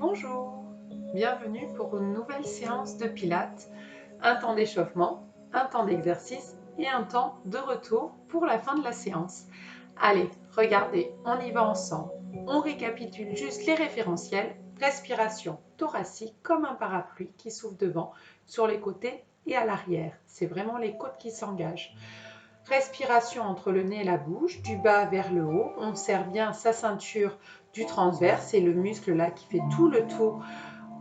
Bonjour, bienvenue pour une nouvelle séance de Pilates, un temps d'échauffement, un temps d'exercice et un temps de retour pour la fin de la séance. Allez, regardez, on y va ensemble. On récapitule juste les référentiels, respiration thoracique comme un parapluie qui s'ouvre devant, sur les côtés et à l'arrière. C'est vraiment les côtes qui s'engagent. Respiration entre le nez et la bouche, du bas vers le haut. On serre bien sa ceinture du transverse, c'est le muscle là qui fait tout le tour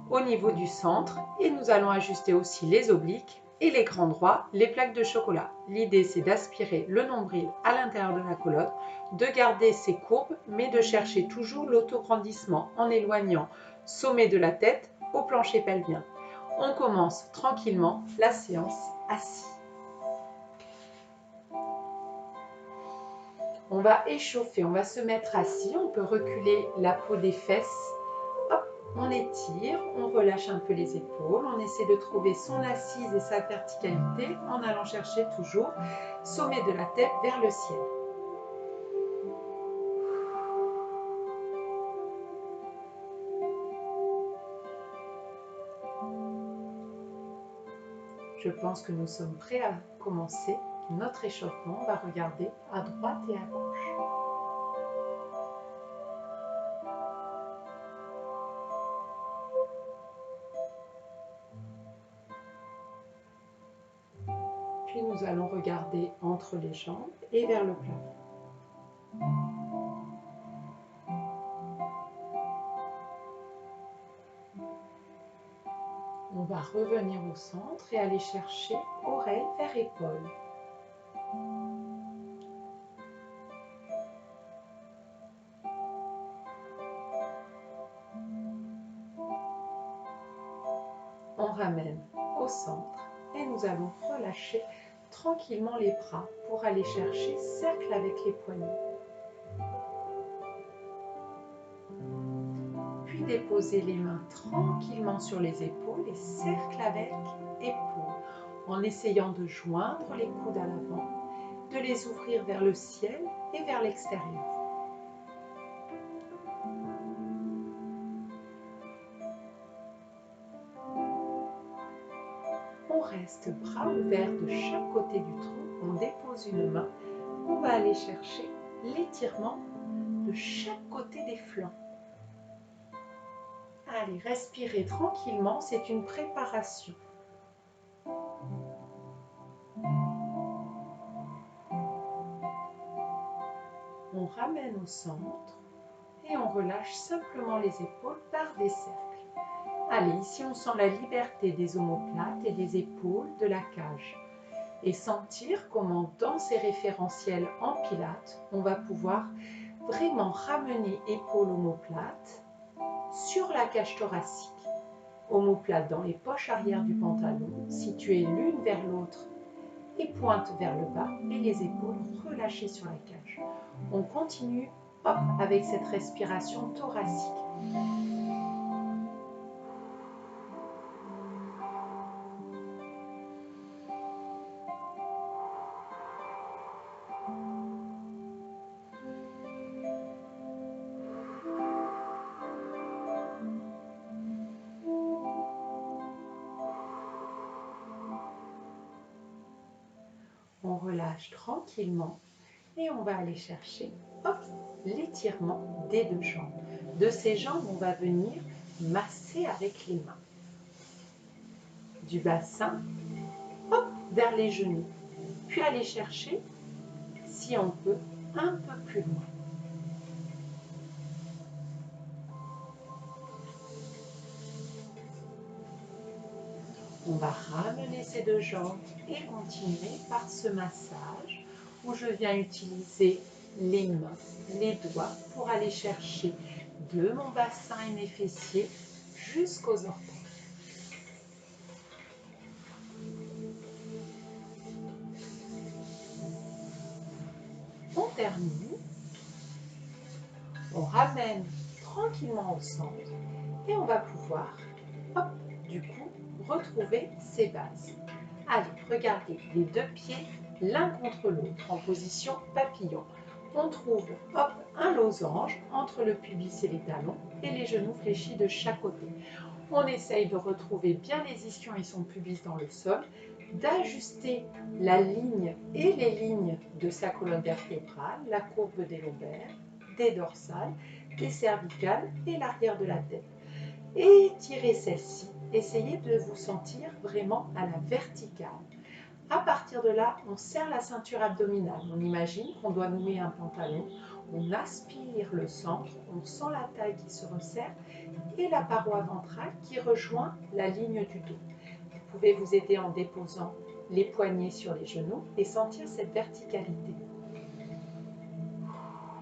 au niveau du centre. Et nous allons ajuster aussi les obliques et les grands droits, les plaques de chocolat. L'idée, c'est d'aspirer le nombril à l'intérieur de la colonne, de garder ses courbes, mais de chercher toujours l'autograndissement en éloignant sommet de la tête au plancher pelvien. On commence tranquillement la séance assis. On va échauffer, on va se mettre assis, on peut reculer la peau des fesses. Hop, on étire, on relâche un peu les épaules, on essaie de trouver son assise et sa verticalité en allant chercher toujours sommet de la tête vers le ciel. Je pense que nous sommes prêts à commencer notre échauffement. On va regarder à droite et à gauche. Puis nous allons regarder entre les jambes et vers le plafond. On va revenir au centre et aller chercher oreille vers épaule. On ramène au centre et nous allons relâcher tranquillement les bras pour aller chercher cercle avec les poignets. Puis déposer les mains tranquillement sur les épaules et cercle avec épaules en essayant de joindre les coudes à l'avant, de les ouvrir vers le ciel et vers l'extérieur. On reste bras ouverts de chaque côté du tronc, on dépose une main, on va aller chercher l'étirement de chaque côté des flancs. Allez, respirez tranquillement, c'est une préparation. On ramène au centre et on relâche simplement les épaules par des cercles. Allez, ici on sent la liberté des omoplates et des épaules de la cage. Et sentir comment dans ces référentiels en pilates, on va pouvoir vraiment ramener épaules omoplates sur la cage thoracique. Omoplate dans les poches arrière du pantalon, situées l'une vers l'autre et pointe vers le bas et les épaules relâchées sur la cage. On continue hop, avec cette respiration thoracique. On relâche tranquillement et on va aller chercher l'étirement des deux jambes. De ces jambes, on va venir masser avec les mains. Du bassin vers les genoux. Puis aller chercher, si on peut, un peu plus loin. On va ramener ces deux jambes et continuer par ce massage où je viens utiliser les mains, les doigts pour aller chercher de mon bassin et mes fessiers jusqu'aux orteils. On termine, on ramène tranquillement au centre et on va pouvoir, du coup, retrouver ses bases. Allez, regardez les deux pieds l'un contre l'autre en position papillon. On trouve hop, un losange entre le pubis et les talons et les genoux fléchis de chaque côté. On essaye de retrouver bien les ischions et son pubis dans le sol, d'ajuster la ligne et les lignes de sa colonne vertébrale, la courbe des lombaires, des dorsales, des cervicales et l'arrière de la tête. Étirez celle-ci, essayez de vous sentir vraiment à la verticale. À partir de là, on serre la ceinture abdominale. On imagine qu'on doit nouer un pantalon. On aspire le centre, on sent la taille qui se resserre et la paroi ventrale qui rejoint la ligne du dos. Vous pouvez vous aider en déposant les poignets sur les genoux et sentir cette verticalité.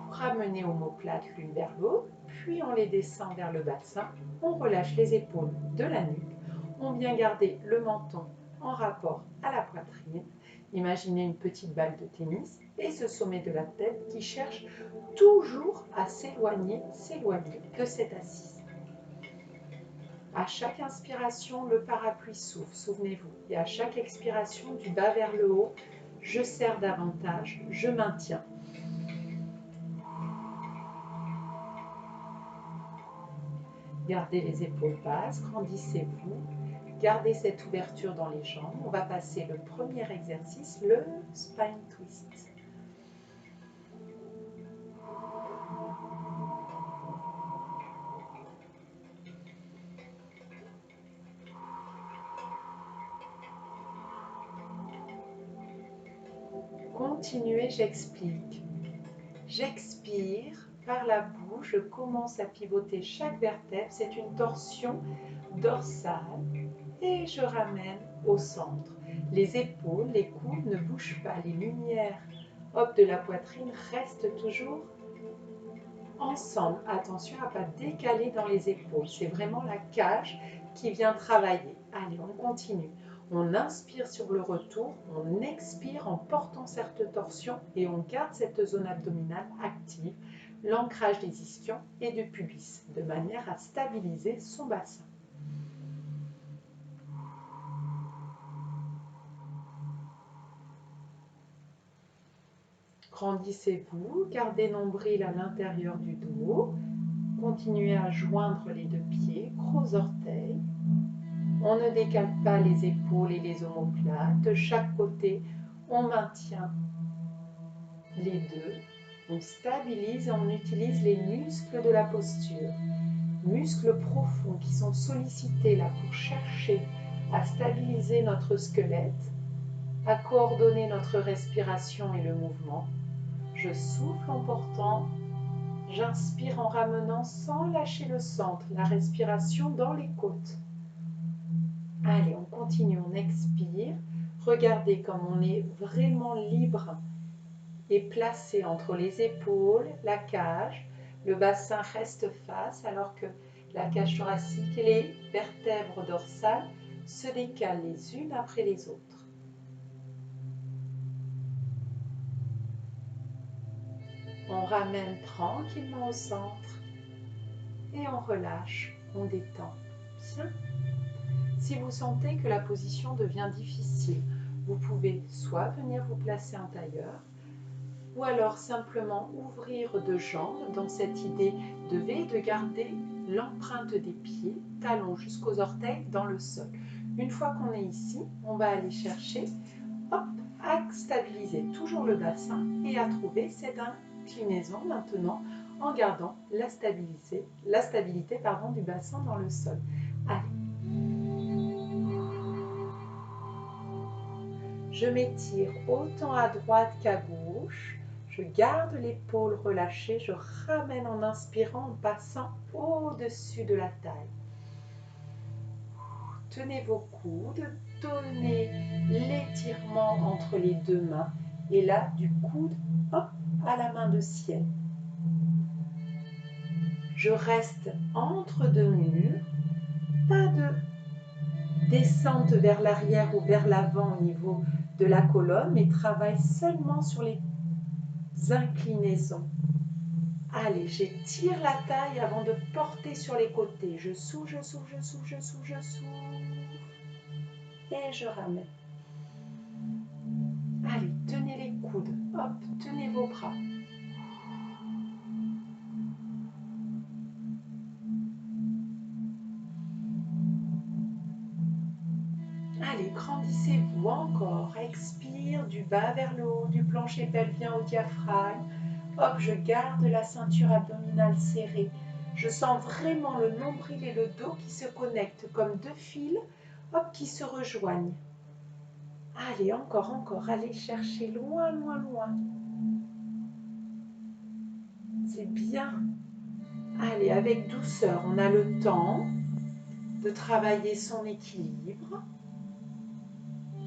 Ramenez omoplates l'une vers l'autre, puis on les descend vers le bassin. On relâche les épaules de la nuque. On vient garder le menton en rapport à la poitrine. Imaginez une petite balle de tennis et ce sommet de la tête qui cherche toujours à s'éloigner de cette assise. À chaque inspiration, le parapluie s'ouvre, souvenez-vous. Et à chaque expiration, du bas vers le haut, je serre davantage, je maintiens. Gardez les épaules basses, grandissez-vous. Gardez cette ouverture dans les jambes. On va passer le premier exercice, le spine twist. Continuez, j'explique. J'expire par la bouche, je commence à pivoter chaque vertèbre. C'est une torsion dorsale et je ramène au centre. Les épaules, les coudes ne bougent pas. Les lumières de la poitrine restent toujours ensemble. Attention à ne pas décaler dans les épaules. C'est vraiment la cage qui vient travailler. Allez, on continue. On inspire sur le retour, on expire en portant cette torsion et on garde cette zone abdominale active, l'ancrage des ischions et du pubis, de manière à stabiliser son bassin. Grandissez-vous, gardez nombril à l'intérieur du dos, continuez à joindre les deux pieds, gros orteils. On ne décale pas les épaules et les omoplates. De chaque côté, on maintient les deux. On stabilise et on utilise les muscles de la posture. Muscles profonds qui sont sollicités là pour chercher à stabiliser notre squelette, à coordonner notre respiration et le mouvement. Je souffle en portant, j'inspire en ramenant sans lâcher le centre, la respiration dans les côtes. Allez, on continue, on expire. Regardez comme on est vraiment libre et placé entre les épaules, la cage. Le bassin reste face alors que la cage thoracique et les vertèbres dorsales se décalent les unes après les autres. On ramène tranquillement au centre et on relâche, on détend. Bien. Si vous sentez que la position devient difficile, vous pouvez soit venir vous placer en tailleur, ou alors simplement ouvrir deux jambes dans cette idée de V, de garder l'empreinte des pieds, talons jusqu'aux orteils dans le sol. Une fois qu'on est ici, on va aller chercher à stabiliser toujours le bassin et à trouver cette inclinaison maintenant en gardant la stabilité du bassin dans le sol. Allez. Je m'étire autant à droite qu'à gauche. Je garde l'épaule relâchée. Je ramène en inspirant, en passant au-dessus de la taille. Tenez vos coudes. Donnez l'étirement entre les deux mains. Et là, du coude à la main de ciel. Je reste entre deux murs. Pas de descente vers l'arrière ou vers l'avant au niveau de la colonne, mais travaille seulement sur les inclinaisons. Allez, j'étire la taille avant de porter sur les côtés. Je souffle, je souffle, je souffle, je souffle, je souffle. Et je ramène. Allez, tenez les coudes. Hop, tenez vos bras. grandissez-vous encore. Expire du bas vers le haut, du plancher pelvien au diaphragme. Hop, je garde la ceinture abdominale serrée. Je sens vraiment le nombril et le dos qui se connectent comme deux fils, hop, qui se rejoignent. Allez, encore, encore, allez chercher loin, loin, loin. C'est bien. Allez, avec douceur, on a le temps de travailler son équilibre.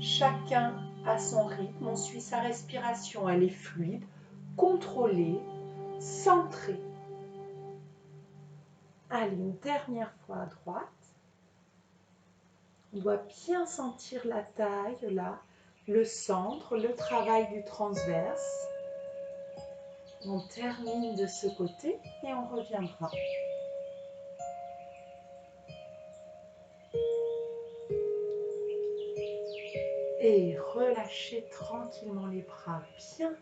Chacun à son rythme, on suit sa respiration, elle est fluide, contrôlée, centrée. Allez, une dernière fois à droite. On doit bien sentir la taille, là, le centre, le travail du transverse. On termine de ce côté et on reviendra. Et relâchez tranquillement les bras bien.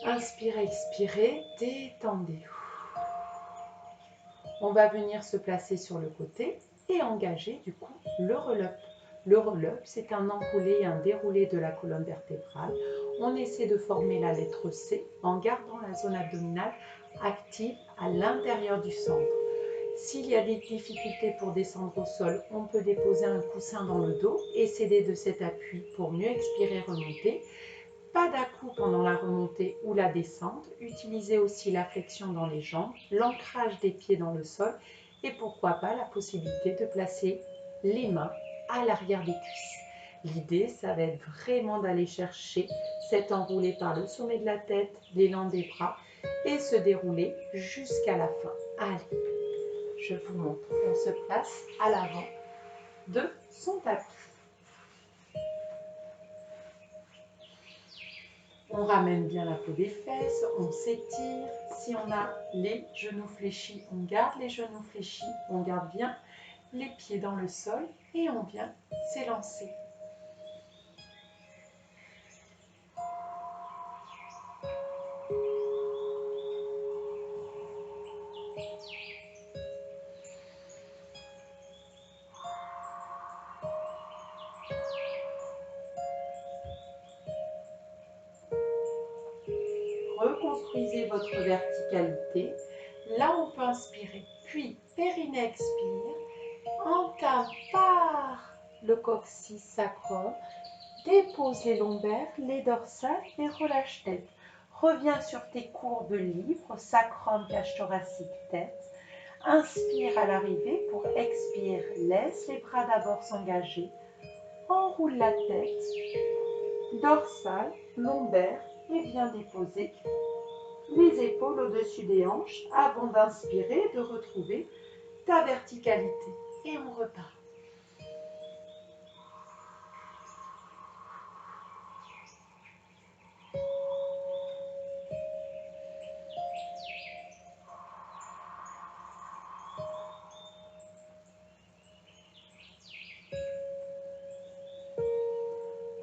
Inspirez, expirez, détendez. On va venir se placer sur le côté et engager du coup le roll-up. Le roll-up, c'est un enroulé et un déroulé de la colonne vertébrale. On essaie de former la lettre C en gardant la zone abdominale active à l'intérieur du centre. S'il y a des difficultés pour descendre au sol, on peut déposer un coussin dans le dos et s'aider de cet appui pour mieux expirer, remonter. Pas d'à-coups pendant la remontée ou la descente. Utilisez aussi la flexion dans les jambes, l'ancrage des pieds dans le sol et pourquoi pas la possibilité de placer les mains à l'arrière des cuisses. L'idée, ça va être vraiment d'aller chercher cet enroulé par le sommet de la tête, l'élan des bras et se dérouler jusqu'à la fin. Allez, je vous montre. On se place à l'avant de son tapis. On ramène bien la peau des fesses, on s'étire. Si on a les genoux fléchis, on garde les genoux fléchis, on garde bien les pieds dans le sol et on vient s'élancer. Reconstruisez votre verticalité. Là, on peut inspirer, puis périnée expire. Entame par le coccyx sacrum. Dépose les lombaires, les dorsales et relâche tête. Reviens sur tes courbes libres, sacrum, cage thoracique, tête. Inspire à l'arrivée pour expire. Laisse les bras d'abord s'engager. Enroule la tête, dorsale, lombaire et viens déposer les épaules au-dessus des hanches avant d'inspirer, de retrouver ta verticalité. Et on repart.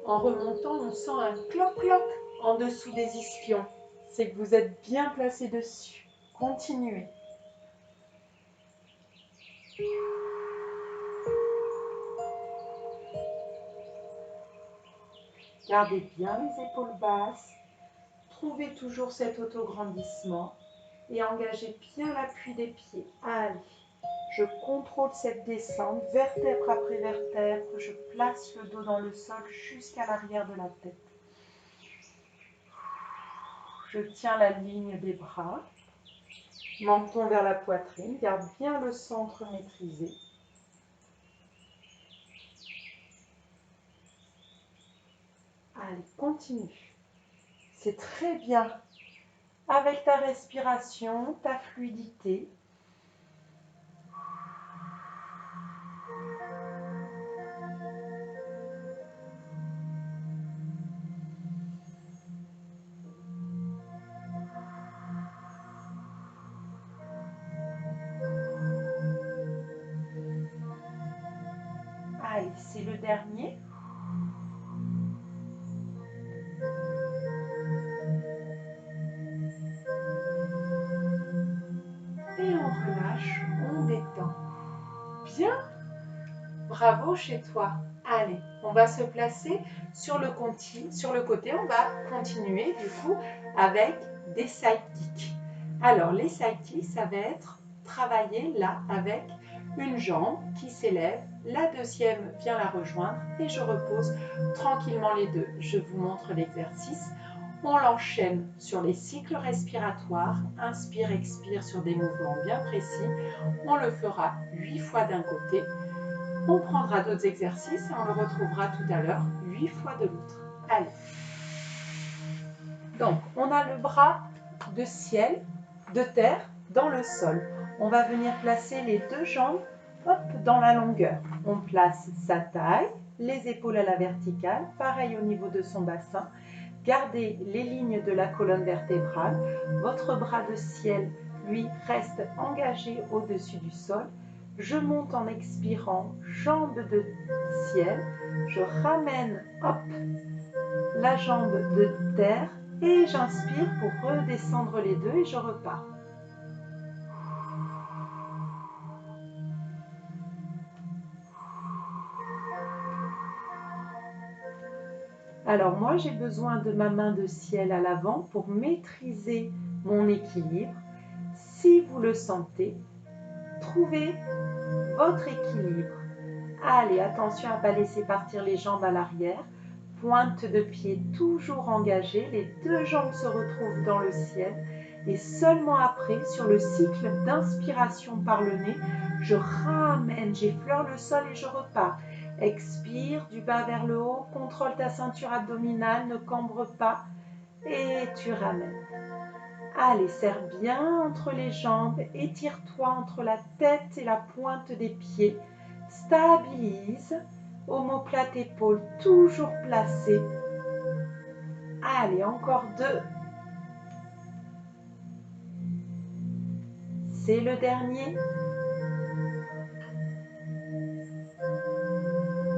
En remontant, on sent un cloc-cloc en dessous des ischions. C'est que vous êtes bien placé dessus. Continuez. Gardez bien les épaules basses. Trouvez toujours cet autograndissement et engagez bien l'appui des pieds. Allez, je contrôle cette descente, vertèbre après vertèbre. Je place le dos dans le sol jusqu'à l'arrière de la tête. Je tiens la ligne des bras. Menton vers la poitrine. Garde bien le centre maîtrisé. Allez, continue. C'est très bien. Avec ta respiration, ta fluidité. Allez, c'est le dernier. Et on relâche, on détend. Bien. Bravo chez toi. Allez, on va se placer sur le côté. On va continuer du coup avec des side kicks. Alors, les side kicks, ça va être travailler là avec une jambe qui s'élève. La deuxième vient la rejoindre et je repose tranquillement les deux. Je vous montre l'exercice. On l'enchaîne sur les cycles respiratoires. Inspire, expire sur des mouvements bien précis. On le fera 8 fois d'un côté. On prendra d'autres exercices et on le retrouvera tout à l'heure 8 fois de l'autre. Allez. Donc, on a le bras de ciel, de terre, dans le sol. On va venir placer les deux jambes dans la longueur. On place sa taille, les épaules à la verticale, pareil au niveau de son bassin. Gardez les lignes de la colonne vertébrale. Votre bras de ciel, lui, reste engagé au-dessus du sol. Je monte en expirant, jambe de ciel. Je ramène, la jambe de terre et j'inspire pour redescendre les deux et je repars. Alors moi, j'ai besoin de ma main de ciel à l'avant pour maîtriser mon équilibre. Si vous le sentez, trouvez votre équilibre. Allez, attention à ne pas laisser partir les jambes à l'arrière. Pointe de pied toujours engagée. Les deux jambes se retrouvent dans le ciel. Et seulement après, sur le cycle d'inspiration par le nez, je ramène, j'effleure le sol et je repars. Expire du bas vers le haut, contrôle ta ceinture abdominale, ne cambre pas et tu ramènes. Allez, serre bien entre les jambes, étire-toi entre la tête et la pointe des pieds. Stabilise, omoplate épaule toujours placée. Allez, encore 2. C'est le dernier.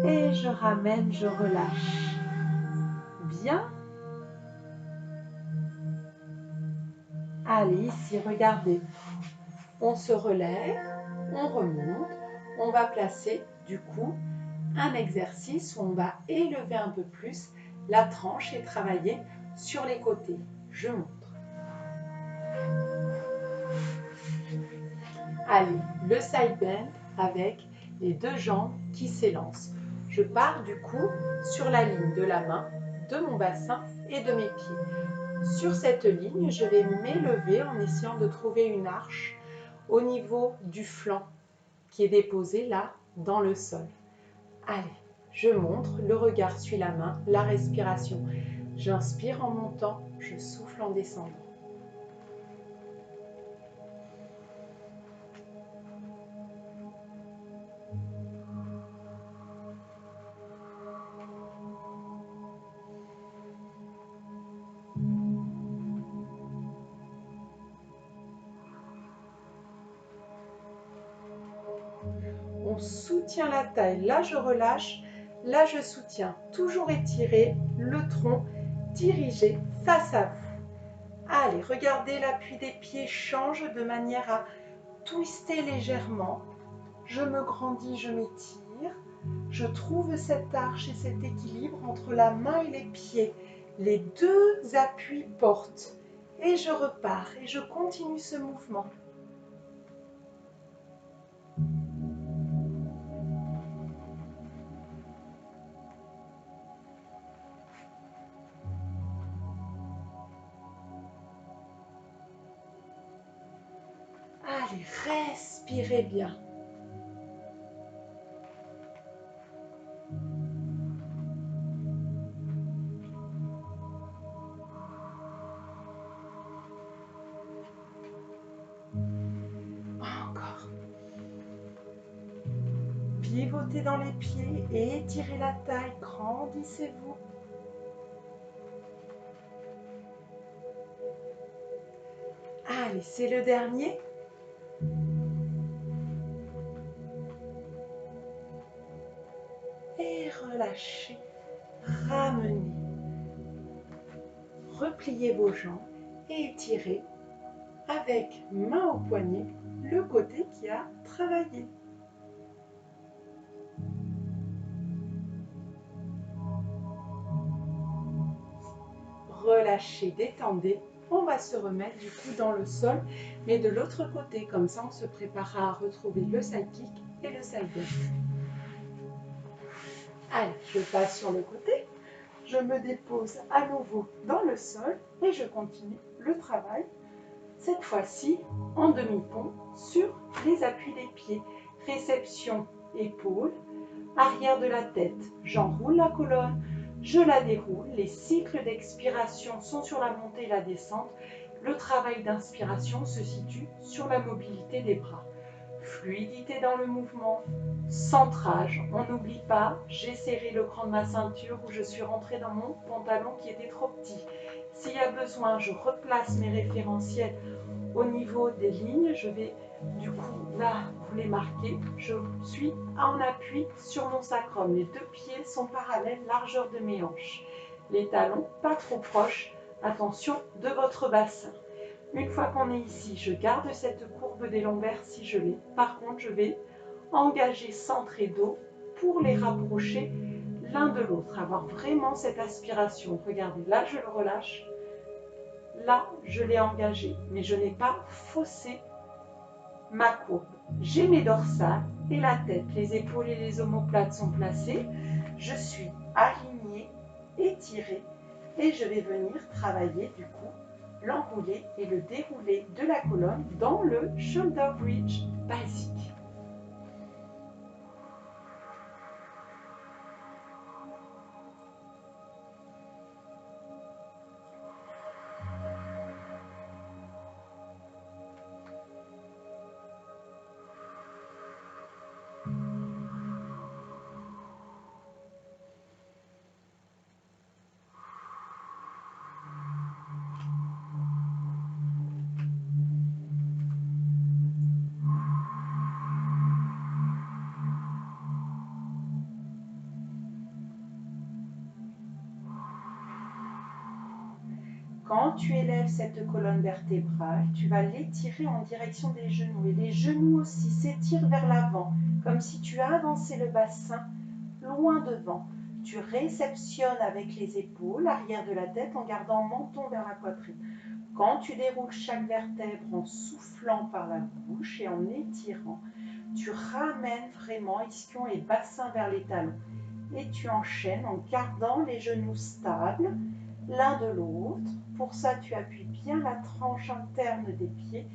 Et je ramène, je relâche. Bien. Allez, ici, regardez. On se relève, on remonte. On va placer, du coup, un exercice où on va élever un peu plus la tranche et travailler sur les côtés. Je montre. Allez, le side bend avec les deux jambes qui s'élancent. Je pars du coup sur la ligne de la main, de mon bassin et de mes pieds. Sur cette ligne, je vais m'élever en essayant de trouver une arche au niveau du flanc qui est déposé là dans le sol. Allez, je montre, le regard suit la main, la respiration. J'inspire en montant, je souffle en descendant. On soutient la taille, là je relâche, là je soutiens. Toujours étiré, le tronc dirigé face à vous. Allez, regardez l'appui des pieds change de manière à twister légèrement. Je me grandis, je m'étire. Je trouve cette arche et cet équilibre entre la main et les pieds. Les deux appuis portent. Et je repars et je continue ce mouvement. Allez, respirez bien. Encore. Pivotez dans les pieds et étirez la taille, grandissez-vous. Allez, c'est le dernier. Et relâchez, ramenez. Repliez vos jambes et étirez avec main au poignet le côté qui a travaillé. relâchez, détendez. On va se remettre du coup dans le sol, mais de l'autre côté, comme ça on se préparera à retrouver le side kick et le side bend. Allez, je passe sur le côté, je me dépose à nouveau dans le sol et je continue le travail, cette fois-ci en demi-pont sur les appuis des pieds. Réception, épaules, arrière de la tête, j'enroule la colonne, je la déroule, les cycles d'expiration sont sur la montée et la descente, le travail d'inspiration se situe sur la mobilité des bras. Fluidité dans le mouvement, centrage, on n'oublie pas, j'ai serré le cran de ma ceinture ou je suis rentrée dans mon pantalon qui était trop petit. S'il y a besoin, je replace mes référentiels au niveau des lignes, je vais du coup là vous les marquer, je suis en appui sur mon sacrum, les deux pieds sont parallèles, largeur de mes hanches, les talons pas trop proches, attention de votre bassin. Une fois qu'on est ici, je garde cette courbe des lombaires si je l'ai. Par contre, je vais engager centre et dos pour les rapprocher l'un de l'autre. Avoir vraiment cette aspiration. Regardez, là, je le relâche. Là, je l'ai engagé. Mais je n'ai pas faussé ma courbe. J'ai mes dorsales et la tête. Les épaules et les omoplates sont placées. Je suis alignée, étirée. Et je vais venir travailler du coup l'enroulé et le déroulé de la colonne dans le shoulder bridge basique. Quand tu élèves cette colonne vertébrale, tu vas l'étirer en direction des genoux. Et les genoux aussi s'étirent vers l'avant, comme si tu avançais le bassin loin devant. Tu réceptionnes avec les épaules, l'arrière de la tête, en gardant menton vers la poitrine. Quand tu déroules chaque vertèbre en soufflant par la bouche et en étirant, tu ramènes vraiment ischion et bassin vers les talons. Et tu enchaînes en gardant les genoux stables l'un de l'autre. Pour ça, tu appuies bien la tranche interne des pieds,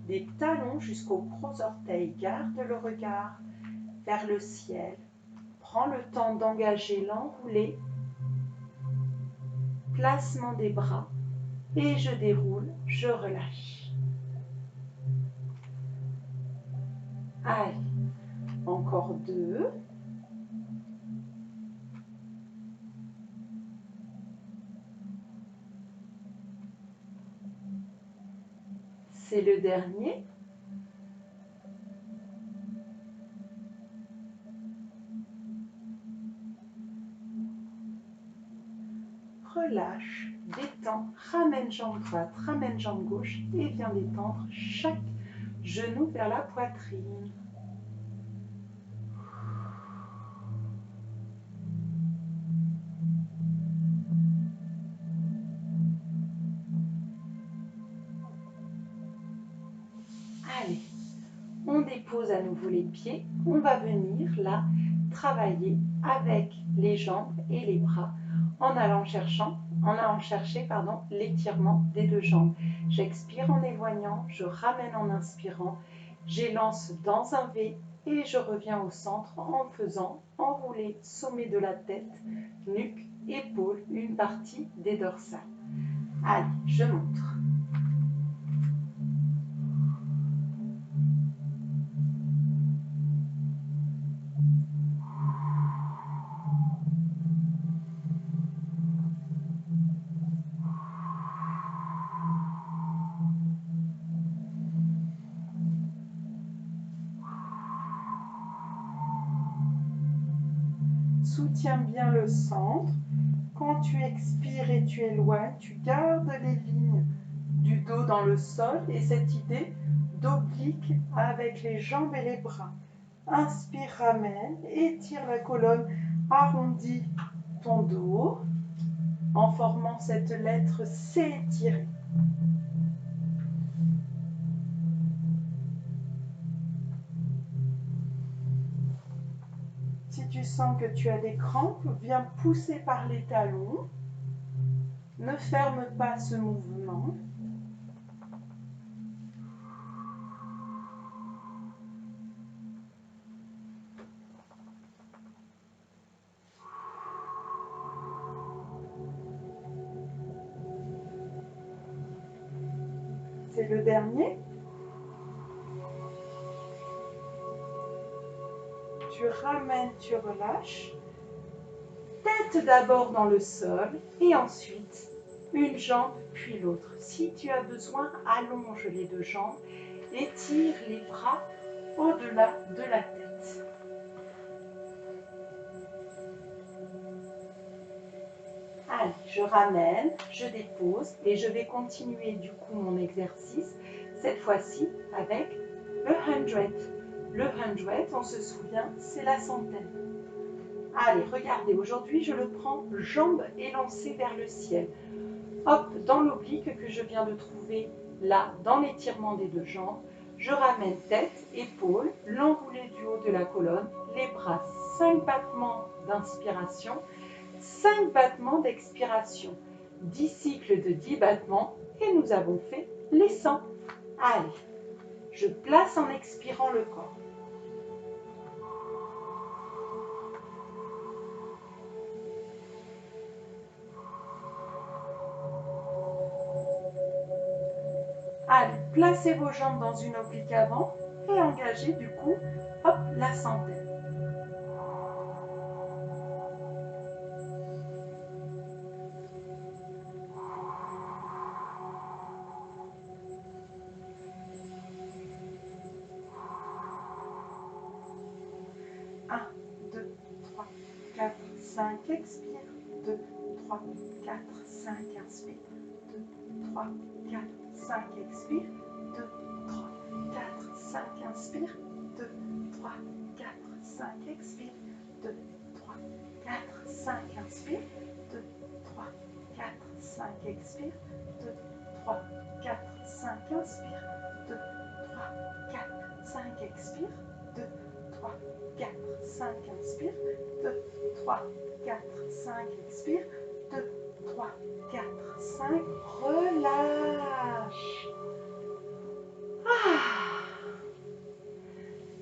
des talons jusqu'aux gros orteils. Garde le regard vers le ciel. Prends le temps d'engager l'enroulé, placement des bras, et je déroule, je relâche. Allez, encore 2. C'est le dernier. Relâche, détends, ramène jambe droite, ramène jambe gauche et viens détendre chaque genou vers la poitrine. Allez, on dépose à nouveau les pieds. On va venir là travailler avec les jambes et les bras en allant chercher l'étirement des deux jambes. J'expire en éloignant, je ramène en inspirant, j'élance dans un V et je reviens au centre en faisant enrouler sommet de la tête, nuque, épaule, une partie des dorsales. Allez, je montre. Soutiens bien le centre. Quand tu expires et tu éloignes, tu gardes les lignes du dos dans le sol et cette idée d'oblique avec les jambes et les bras. Inspire, ramène, étire la colonne, arrondis ton dos. en formant cette lettre C étirée. Si tu sens que tu as des crampes, viens pousser par les talons. Ne ferme pas ce mouvement. C'est le dernier. Tu ramènes, tu relâches. Tête d'abord dans le sol et ensuite une jambe puis l'autre. Si tu as besoin, allonge les deux jambes et tire les bras au-delà de la tête. Allez, je ramène, je dépose et je vais continuer du coup mon exercice, cette fois-ci avec le 100. Le 100, on se souvient, c'est la centaine. Allez, regardez, aujourd'hui je le prends jambes élancées vers le ciel. Hop, dans l'oblique que je viens de trouver là, dans l'étirement des deux jambes, je ramène tête, épaules, l'enroulé du haut de la colonne, les bras, 5 battements d'inspiration, 5 battements d'expiration, 10 cycles de 10 battements et nous avons fait les 100. Allez, je place en expirant le corps. Allez, placez vos jambes dans une oblique avant et engagez du coup, hop, la centaine. Un, 2, 3, 4, 5, expire. 2, 3, 4, 5, inspire. 2, 3, 4, 5, expire. 2, 3, 4, 5, inspire. 2, 3, 4, 5, expire. 2, 3, 4, 5, inspire. 2, 3, 4, 5, expire. 2, 3, 4, 5, inspire. 2, 3, 4, 5, expire. 2, 3, 4, 5, inspire. 2, 3, 4, 5, expire. 2, 3, 4, 5, relâche.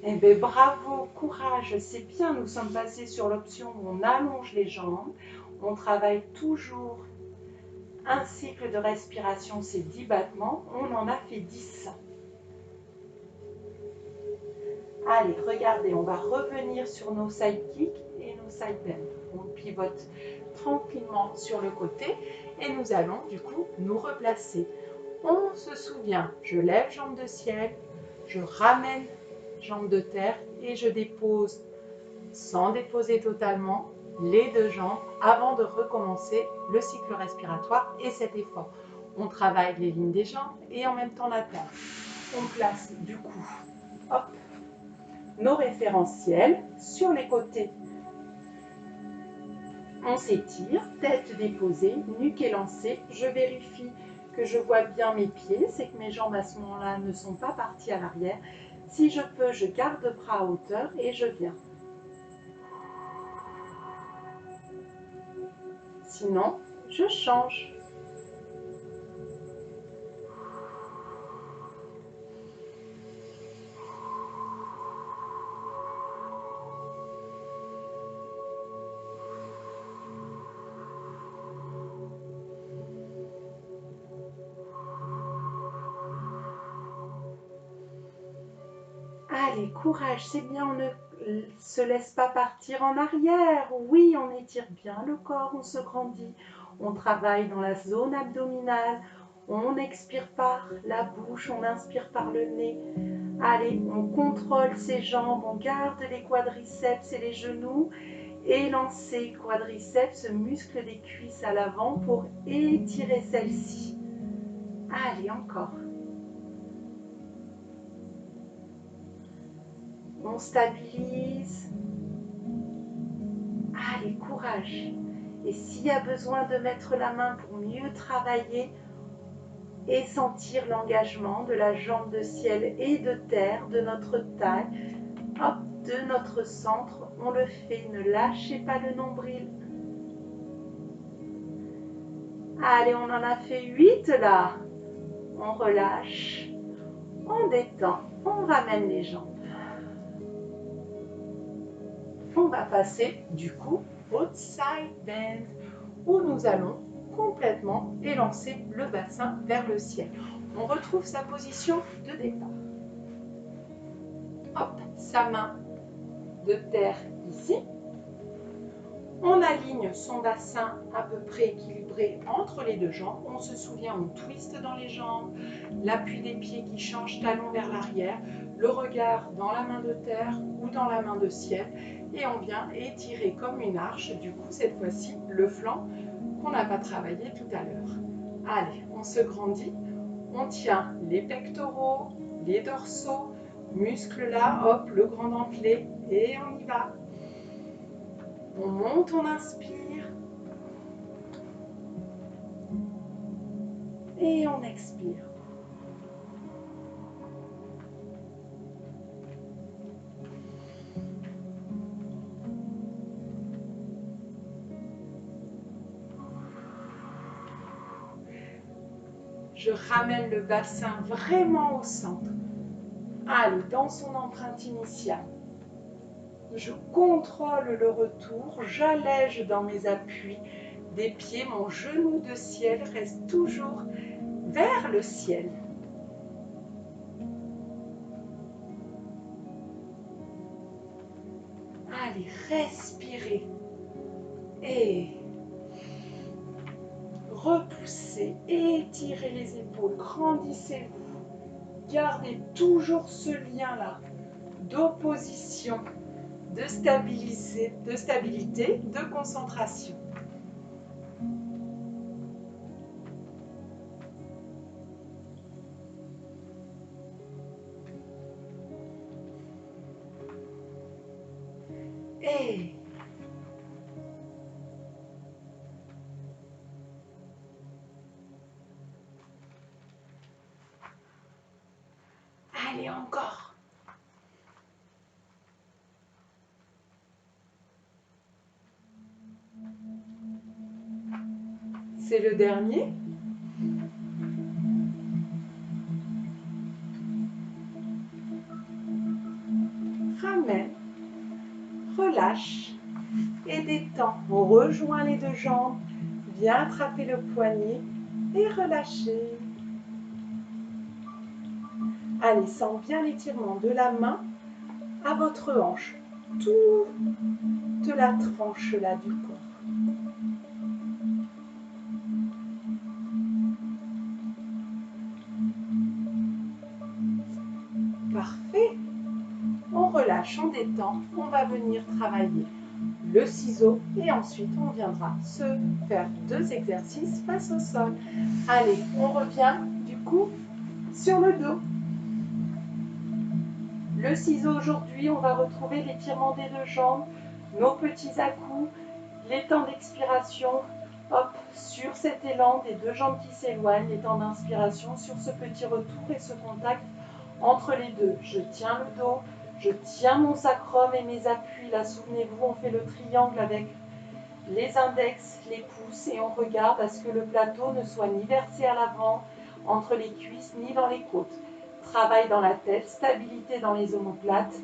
Eh bien, bravo, courage, c'est bien, nous sommes passés sur l'option où on allonge les jambes. On travaille toujours un cycle de respiration, c'est 10 battements. On en a fait 10. Allez, regardez, on va revenir sur nos side kicks et nos side bends. On pivote tranquillement sur le côté et nous allons du coup nous replacer. On se souvient, je lève jambe de ciel, je ramène jambe de terre et je dépose sans déposer totalement les deux jambes avant de recommencer le cycle respiratoire et cet effort. On travaille les lignes des jambes et en même temps la terre. On place du coup, hop, nos référentiels sur les côtés. On s'étire, tête déposée, nuque élancée. Je vérifie que je vois bien mes pieds, c'est que mes jambes à ce moment-là ne sont pas parties à l'arrière. Si je peux, je garde bras à hauteur et je viens. Sinon, je change. Allez, courage, c'est bien, on ne se laisse pas partir en arrière. Oui, on étire bien le corps, on se grandit. On travaille dans la zone abdominale. On expire par la bouche, on inspire par le nez. Allez, on contrôle ses jambes, on garde les quadriceps et les genoux. Élancez quadriceps, muscle des cuisses à l'avant pour étirer celle-ci. Allez, encore. On stabilise. Allez, courage. Et s'il y a besoin de mettre la main pour mieux travailler et sentir l'engagement de la jambe de ciel et de terre, de notre taille, hop, de notre centre, on le fait. Ne lâchez pas le nombril. Allez, on en a fait 8 là. On relâche, on détend, on ramène les jambes. On va passer du coup au side bend où nous allons complètement élancer le bassin vers le ciel. On retrouve sa position de départ. Hop, sa main de terre ici. On aligne son bassin à peu près équilibré entre les deux jambes. On se souvient, on twiste dans les jambes, l'appui des pieds qui change, talon vers l'arrière, le regard dans la main de terre ou dans la main de ciel. Et on vient étirer comme une arche, du coup cette fois-ci, le flanc qu'on n'a pas travaillé tout à l'heure. Allez, on se grandit, on tient les pectoraux, les dorsaux, muscles là, hop, le grand dentelé, et on y va. On monte, on inspire. Et on expire. Je ramène le bassin vraiment au centre. Allez, dans son empreinte initiale. Je contrôle le retour, j'allège dans mes appuis des pieds. Mon genou de ciel reste toujours vers le ciel. Allez, respirez. Et repoussez, étirez les épaules, grandissez-vous. Gardez toujours ce lien-là d'opposition, de stabilité, de concentration. Et allez encore. C'est le dernier. Ramène, relâche et détend. On rejoint les deux jambes, viens attraper le poignet et relâchez. Allez, sens bien l'étirement de la main à votre hanche, toute la tranche là du corps. Parfait. On relâche, on détend, on va venir travailler le ciseau et ensuite on viendra se faire 2 exercices face au sol. Allez, on revient du coup sur le dos. Le ciseau aujourd'hui, on va retrouver l'étirement des deux jambes, nos petits à-coups, les temps d'expiration, hop, sur cet élan des deux jambes qui s'éloignent, les temps d'inspiration sur ce petit retour et ce contact entre les deux. Je tiens le dos, je tiens mon sacrum et mes appuis. Là, souvenez-vous, on fait le triangle avec les index, les pouces et on regarde à ce que le plateau ne soit ni versé à l'avant, entre les cuisses, ni dans les côtes. Travail dans la tête, stabilité dans les omoplates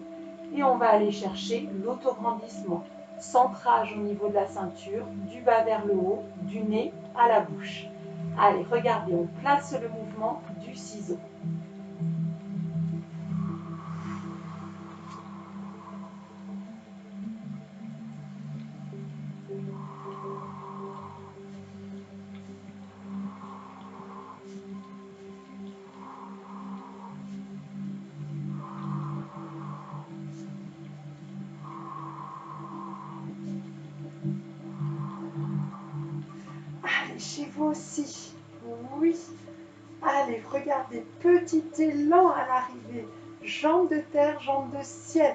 et on va aller chercher l'autograndissement. Centrage au niveau de la ceinture, du bas vers le haut, du nez à la bouche. Allez, regardez, on place le mouvement du ciseau. Allez, chez vous aussi. Oui. Allez, regardez, petit élan à l'arrivée. Jambes de terre, jambes de ciel.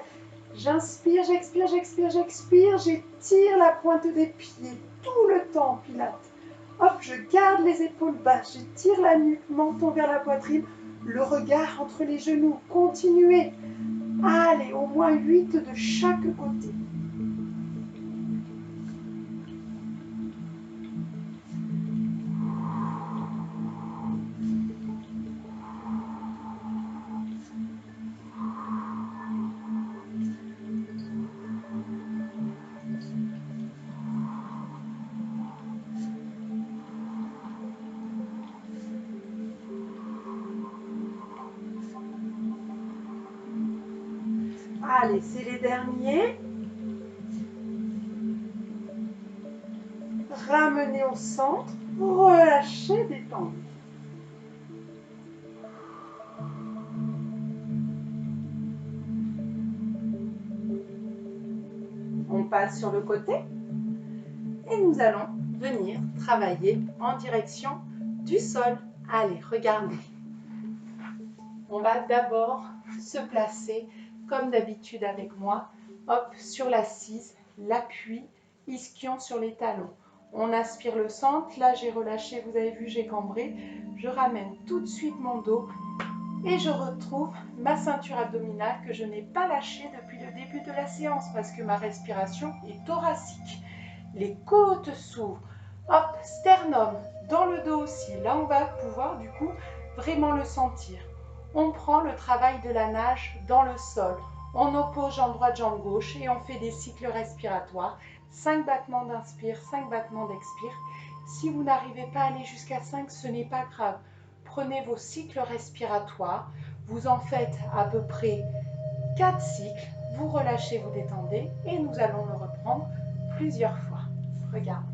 J'inspire, j'expire, j'expire, j'expire. J'étire la pointe des pieds. tout le temps, Pilates. Hop, je garde les épaules basses, j'étire la nuque, menton vers la poitrine, le regard entre les genoux. Continuez. Allez, au moins 8 de chaque côté. Allez, c'est les derniers. Ramenez au centre, relâchez, détendez. On passe sur le côté et nous allons venir travailler en direction du sol. Allez, regardez. On va d'abord se placer comme d'habitude avec moi. Hop, sur l'assise, l'appui, ischion sur les talons. On aspire le centre. Là, j'ai relâché, vous avez vu, j'ai cambré. Je ramène tout de suite mon dos et je retrouve ma ceinture abdominale que je n'ai pas lâchée depuis le début de la séance parce que ma respiration est thoracique. Les côtes s'ouvrent. Hop, sternum dans le dos aussi. Là, on va pouvoir du coup vraiment le sentir. On prend le travail de la nage dans le sol. On oppose jambe droite, jambe gauche et on fait des cycles respiratoires. 5 battements d'inspire, 5 battements d'expire. Si vous n'arrivez pas à aller jusqu'à 5, ce n'est pas grave. Prenez vos cycles respiratoires. Vous en faites à peu près 4 cycles. Vous relâchez, vous détendez et nous allons le reprendre plusieurs fois. Regarde.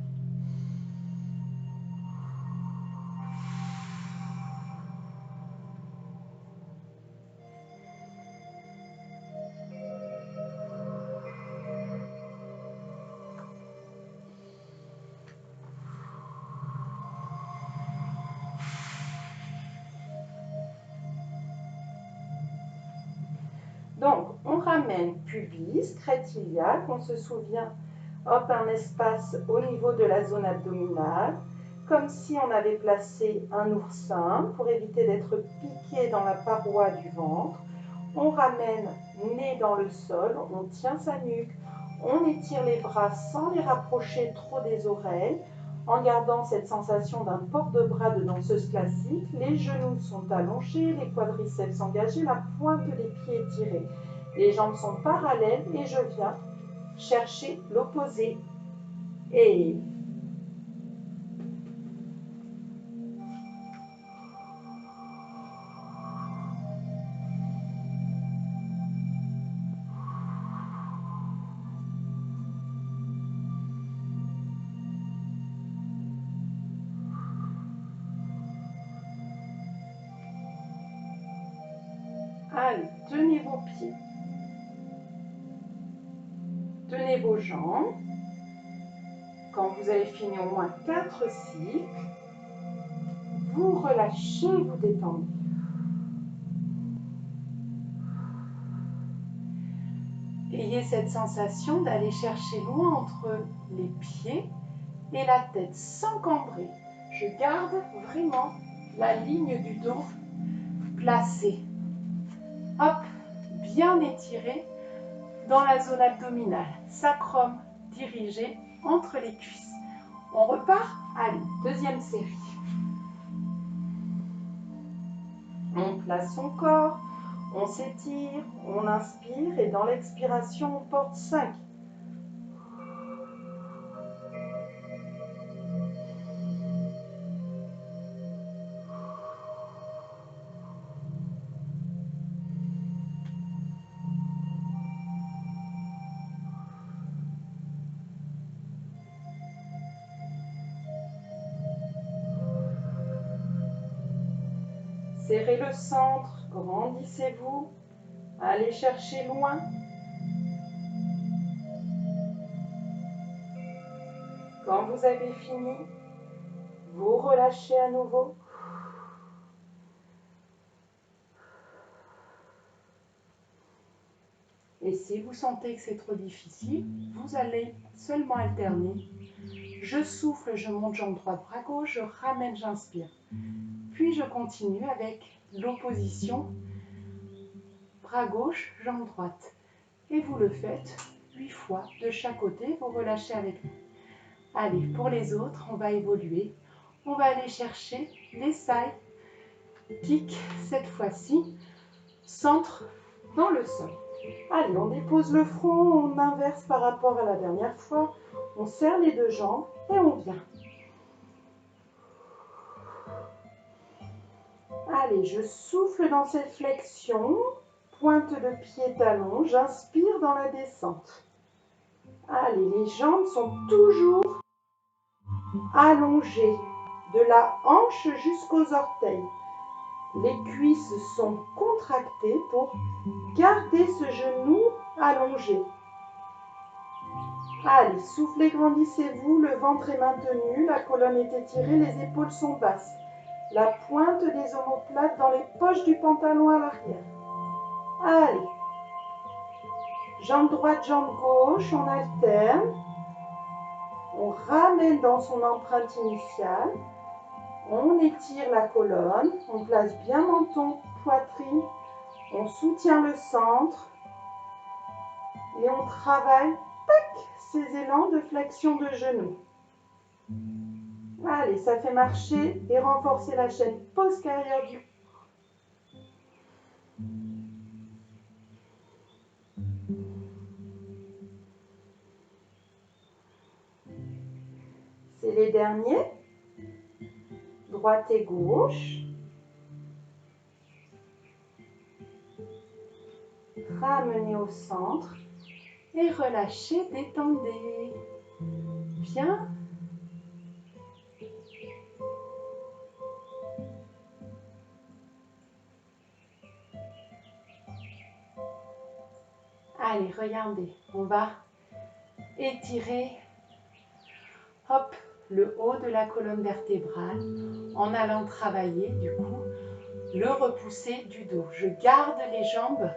Donc, on ramène pubis, crête iliaque, on se souvient, hop, un espace au niveau de la zone abdominale, comme si on avait placé un oursin pour éviter d'être piqué dans la paroi du ventre. On ramène nez dans le sol, on tient sa nuque, on étire les bras sans les rapprocher trop des oreilles, en gardant cette sensation d'un port de bras de danseuse classique. Les genoux sont allongés, les quadriceps engagés, la pointe des pieds étirée. Les jambes sont parallèles et je viens chercher l'opposé. Et allez, tenez vos pieds. Tenez vos jambes. Quand vous avez fini au moins 4 cycles, vous relâchez, vous détendez. Ayez cette sensation d'aller chercher loin entre les pieds et la tête sans cambrer. Je garde vraiment la ligne du dos placée. Hop, bien étiré dans la zone abdominale. Sacrum dirigé entre les cuisses. On repart. Allez, deuxième série. On place son corps, on s'étire, on inspire et dans l'expiration, on porte 5. Serrez le centre, grandissez-vous, allez chercher loin. Quand vous avez fini, vous relâchez à nouveau. Et si vous sentez que c'est trop difficile, vous allez seulement alterner. Je souffle, je monte jambe droite, bras gauche, je ramène, j'inspire. Puis je continue avec l'opposition, bras gauche, jambe droite. Et vous le faites 8 fois de chaque côté, vous relâchez avec nous. Allez, pour les autres, on va évoluer. On va aller chercher les side kicks, cette fois-ci, centre dans le sol. Allez, on dépose le front, on inverse par rapport à la dernière fois. On serre les deux jambes et on vient. Allez, je souffle dans cette flexion. Pointe de pied, talon. J'inspire dans la descente. Allez, les jambes sont toujours allongées. De la hanche jusqu'aux orteils. Les cuisses sont contractées pour garder ce genou allongé. Allez, soufflez, grandissez-vous, le ventre est maintenu, la colonne est étirée, les épaules sont basses. La pointe des omoplates dans les poches du pantalon à l'arrière. Allez, jambe droite, jambe gauche, on alterne. On ramène dans son empreinte initiale. On étire la colonne, on place bien menton, poitrine. On soutient le centre. Et on travaille ces élans de flexion de genoux. Allez, ça fait marcher et renforcer la chaîne postérieure du cou. C'est les derniers. Droite et gauche. Ramenez au centre et relâchez, détendez. Bien. Allez, regardez, on va étirer, hop, le haut de la colonne vertébrale en allant travailler, du coup, le repousser du dos. Je garde les jambes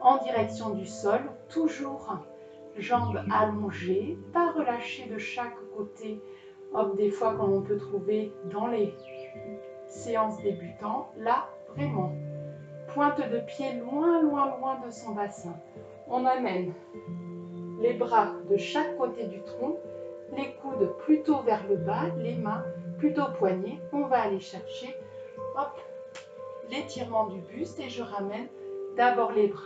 en direction du sol, toujours jambes allongées, pas relâchées de chaque côté, hop, des fois comme on peut trouver dans les séances débutantes. Là, vraiment, pointe de pied loin, loin, loin de son bassin. On amène les bras de chaque côté du tronc, les coudes plutôt vers le bas, les mains plutôt poignets. On va aller chercher, hop, l'étirement du buste et je ramène d'abord les bras.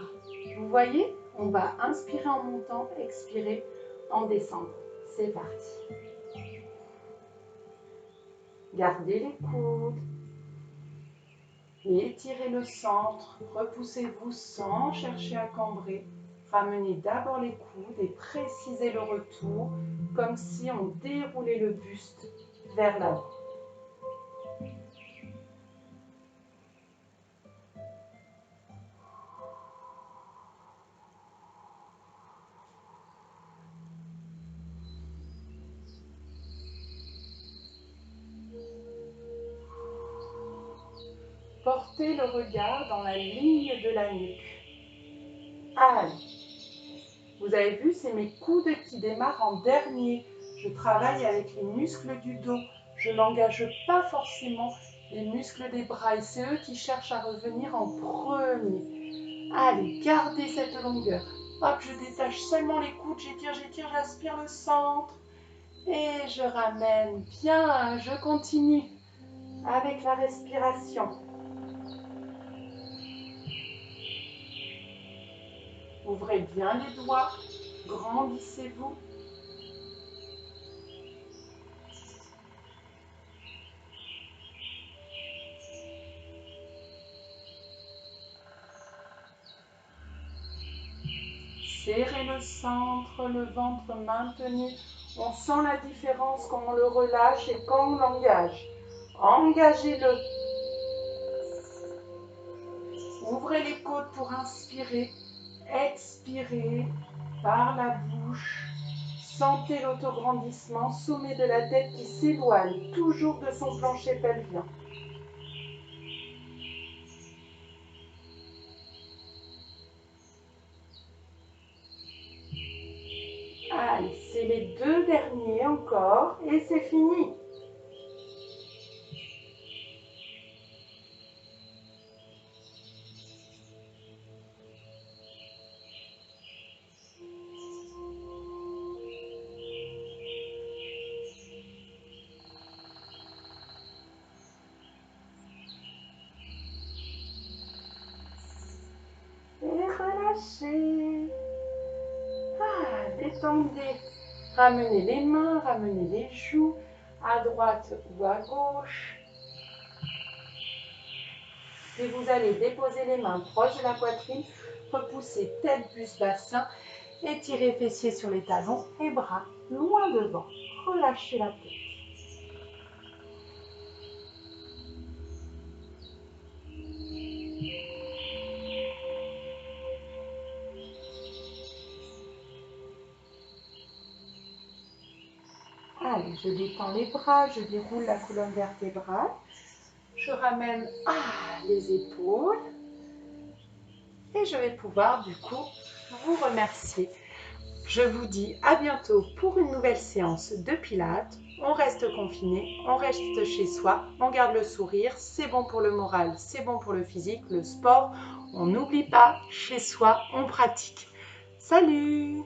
Vous voyez, on va inspirer en montant, expirer en descendant. C'est parti. Gardez les coudes. Et étirez le centre. Repoussez-vous sans chercher à cambrer. Ramenez d'abord les coudes et précisez le retour comme si on déroulait le buste vers l'avant. Portez le regard dans la ligne de la nuque. Allez. Vous avez vu, c'est mes coudes qui démarrent en dernier. Je travaille avec les muscles du dos. Je n'engage pas forcément les muscles des bras. Et c'est eux qui cherchent à revenir en premier. Allez, gardez cette longueur. Hop, je détache seulement les coudes. J'étire, j'aspire le centre. Et je ramène. Bien, je continue avec la respiration. Ouvrez bien les doigts, grandissez-vous. Serrez le centre, le ventre maintenu. On sent la différence quand on le relâche et quand on l'engage. Engagez-le. Ouvrez les côtes pour inspirer. Expirez par la bouche. Sentez l'autograndissement, sommet de la tête qui s'éloigne toujours de son plancher pelvien. Allez, c'est les 2 derniers encore et c'est fini. Et relâchez. Détendez. Ramenez les mains, ramenez les joues à droite ou à gauche. Puis vous allez déposer les mains proches de la poitrine, repousser tête, buste, bassin, étirez fessiers sur les talons et bras loin devant. Relâchez la tête. Allez, je détends les bras, je déroule la colonne vertébrale. Je ramène les épaules. Et je vais pouvoir du coup vous remercier. Je vous dis à bientôt pour une nouvelle séance de pilates. On reste confiné, on reste chez soi, on garde le sourire. C'est bon pour le moral, c'est bon pour le physique, le sport. On n'oublie pas, chez soi, on pratique. Salut!